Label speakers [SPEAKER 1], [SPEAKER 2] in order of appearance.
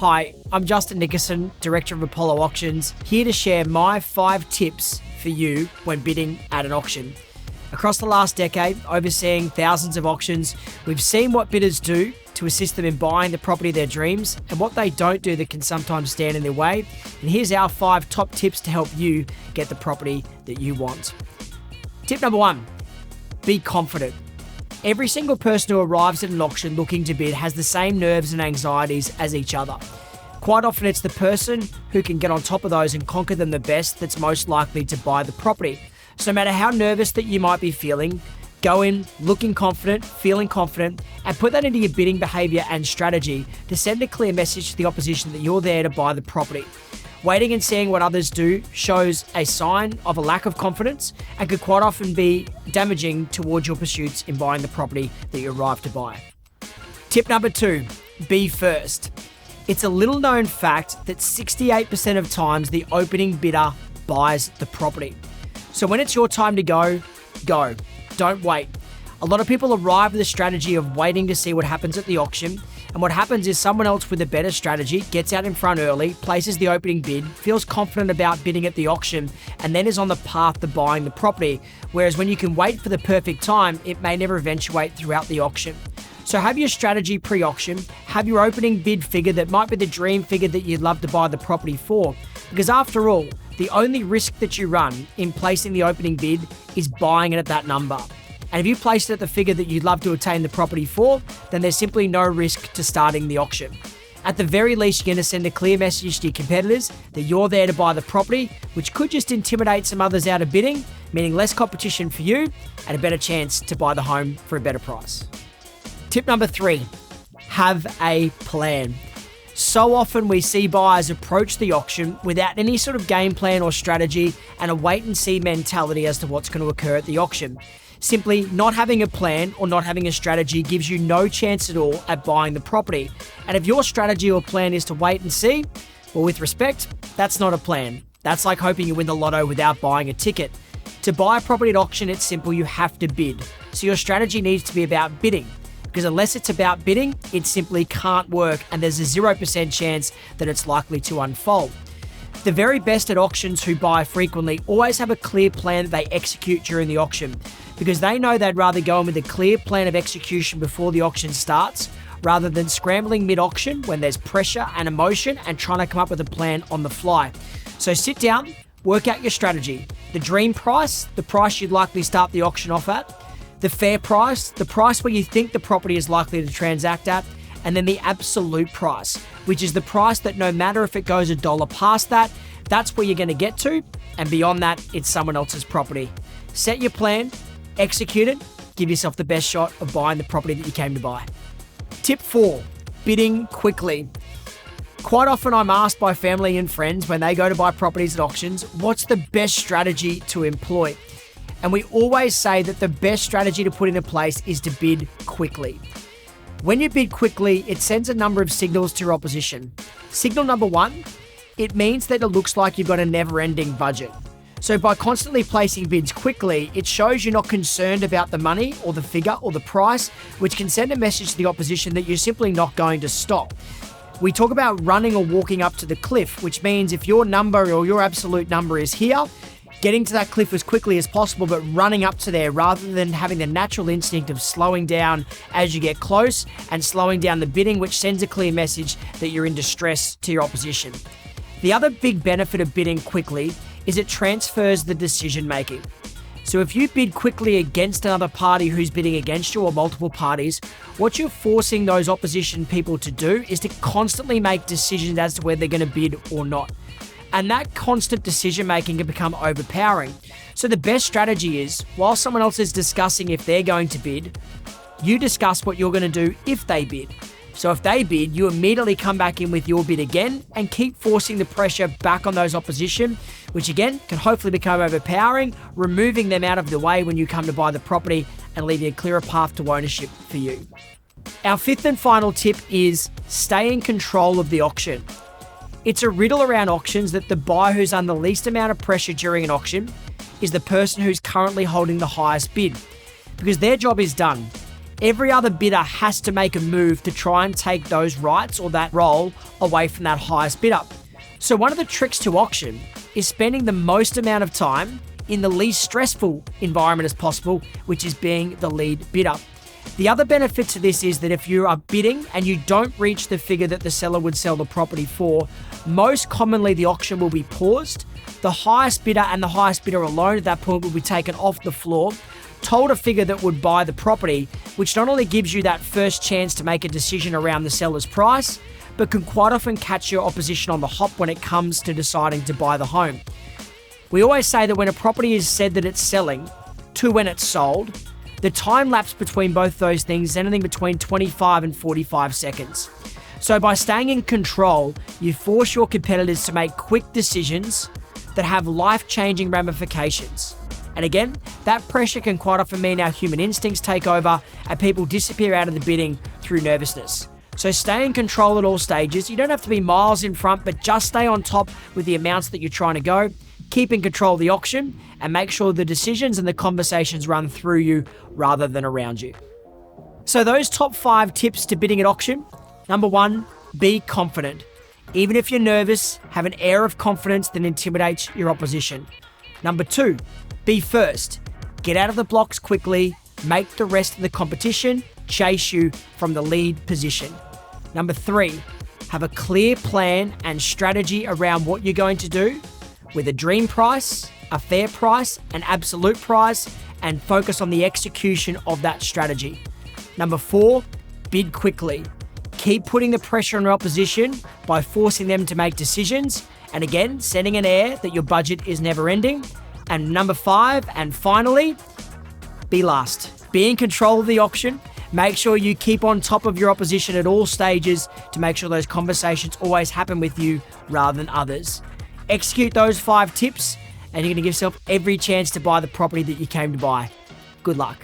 [SPEAKER 1] Hi, I'm Justin Nickerson, Director of Apollo Auctions, here to share my 5 tips for you when bidding at an auction. Across the last decade, overseeing thousands of auctions, we've seen what bidders do to assist them in buying the property of their dreams and what they don't do that can sometimes stand in their way. And here's our 5 top tips to help you get the property that you want. Tip number 1, be confident. Every single person who arrives at an auction looking to bid has the same nerves and anxieties as each other. Quite often it's the person who can get on top of those and conquer them the best that's most likely to buy the property. So no matter how nervous that you might be feeling, go in looking confident, feeling confident, and put that into your bidding behaviour and strategy to send a clear message to the opposition that you're there to buy the property. Waiting and seeing what others do shows a sign of a lack of confidence and could quite often be damaging towards your pursuits in buying the property that you arrive to buy. Tip number 2, be first. It's a little known fact that 68% of times the opening bidder buys the property. So when it's your time to go, go. Don't wait. A lot of people arrive with a strategy of waiting to see what happens at the auction, and what happens is someone else with a better strategy gets out in front early, places the opening bid, feels confident about bidding at the auction, and then is on the path to buying the property. Whereas when you can wait for the perfect time, it may never eventuate throughout the auction. So have your strategy pre-auction, have your opening bid figure that might be the dream figure that you'd love to buy the property for. Because after all, the only risk that you run in placing the opening bid is buying it at that number. And if you place it at the figure that you'd love to obtain the property for, then there's simply no risk to starting the auction. At the very least, you're going to send a clear message to your competitors that you're there to buy the property, which could just intimidate some others out of bidding, meaning less competition for you and a better chance to buy the home for a better price. Tip number 3, have a plan. So often we see buyers approach the auction without any sort of game plan or strategy and a wait and see mentality as to what's going to occur at the auction. Simply not having a plan or not having a strategy gives you no chance at all at buying the property. And if your strategy or plan is to wait and see, well, with respect, that's not a plan. That's like hoping you win the lotto without buying a ticket. To buy a property at auction, it's simple, you have to bid. So your strategy needs to be about bidding. Because unless it's about bidding, it simply can't work and there's a 0% chance that it's likely to unfold. The very best at auctions who buy frequently always have a clear plan that they execute during the auction because they know they'd rather go in with a clear plan of execution before the auction starts rather than scrambling mid-auction when there's pressure and emotion and trying to come up with a plan on the fly. So sit down, work out your strategy. The dream price, the price you'd likely start the auction off at, the fair price, the price where you think the property is likely to transact at, and then the absolute price, which is the price that no matter if it goes a dollar past that, that's where you're going to get to, and beyond that, it's someone else's property. Set your plan, execute it, give yourself the best shot of buying the property that you came to buy. Tip 4, bidding quickly. Quite often I'm asked by family and friends when they go to buy properties at auctions, what's the best strategy to employ? And we always say that the best strategy to put into place is to bid quickly. When you bid quickly, it sends a number of signals to your opposition. Signal number 1, it means that it looks like you've got a never-ending budget. So by constantly placing bids quickly, it shows you're not concerned about the money or the figure or the price, which can send a message to the opposition that you're simply not going to stop. We talk about running or walking up to the cliff, which means if your number or your absolute number is here, getting to that cliff as quickly as possible, but running up to there rather than having the natural instinct of slowing down as you get close and slowing down the bidding, which sends a clear message that you're in distress to your opposition. The other big benefit of bidding quickly is it transfers the decision making. So if you bid quickly against another party who's bidding against you or multiple parties, what you're forcing those opposition people to do is to constantly make decisions as to whether they're going to bid or not. And that constant decision making can become overpowering. So the best strategy is, while someone else is discussing if they're going to bid, you discuss what you're going to do if they bid. So if they bid, you immediately come back in with your bid again and keep forcing the pressure back on those opposition, which again can hopefully become overpowering, removing them out of the way when you come to buy the property and leaving a clearer path to ownership for you. Our 5th and final tip is stay in control of the auction. It's a riddle around auctions that the buyer who's under the least amount of pressure during an auction is the person who's currently holding the highest bid, because their job is done. Every other bidder has to make a move to try and take those rights or that role away from that highest bidder. So one of the tricks to auction is spending the most amount of time in the least stressful environment as possible, which is being the lead bidder. The other benefit to this is that if you are bidding and you don't reach the figure that the seller would sell the property for, most commonly the auction will be paused. The highest bidder and the highest bidder alone at that point will be taken off the floor, told a figure that would buy the property, which not only gives you that first chance to make a decision around the seller's price, but can quite often catch your opposition on the hop when it comes to deciding to buy the home. We always say that when a property is said that it's selling to when it's sold, the time lapse between both those things is anything between 25 and 45 seconds. So by staying in control, you force your competitors to make quick decisions that have life-changing ramifications. And again, that pressure can quite often mean our human instincts take over and people disappear out of the bidding through nervousness. So stay in control at all stages. You don't have to be miles in front, but just stay on top with the amounts that you're trying to go. Keep in control of the auction and make sure the decisions and the conversations run through you rather than around you. So those top 5 tips to bidding at auction. Number 1, be confident. Even if you're nervous, have an air of confidence that intimidates your opposition. Number 2, be first. Get out of the blocks quickly. Make the rest of the competition chase you from the lead position. Number 3, have a clear plan and strategy around what you're going to do with a dream price, a fair price, an absolute price, and focus on the execution of that strategy. Number 4, bid quickly. Keep putting the pressure on your opposition by forcing them to make decisions, and again, sending an air that your budget is never ending. And number 5, and finally, be last. Be in control of the auction. Make sure you keep on top of your opposition at all stages to make sure those conversations always happen with you rather than others. Execute those 5 tips and you're going to give yourself every chance to buy the property that you came to buy. Good luck.